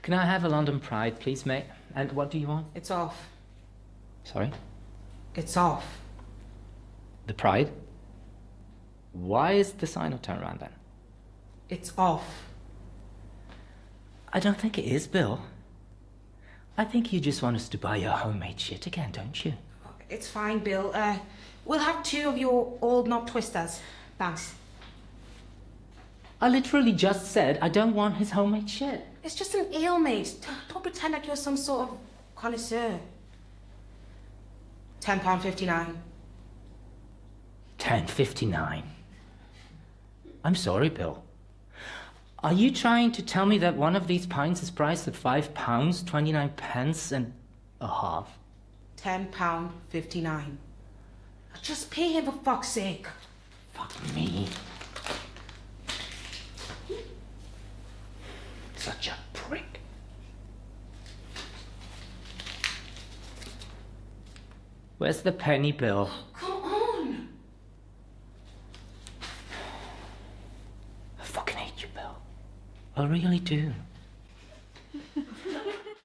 Can I have a London Pride, please, mate? And what do you want? It's off. Sorry? It's off. The Pride? Why is the sign not turned around then? It's off. I don't think it is, Bill. I think you just want us to buy your homemade shit again, don't you? It's fine, Bill. We'll have 2 of your old knob twisters. Thanks. I literally just said I don't want his homemade shit. It's just an ale, mate. Don't pretend like you're some sort of connoisseur. £10.59. $10.59. I'm sorry, Bill. Are you trying to tell me that one of these pints is priced at £5.29 and a half? £10.59. Just pay him for fuck's sake. Fuck me. Such a prick. Where's the penny, Bill? Come on. I fucking hate you, Bill. I really do.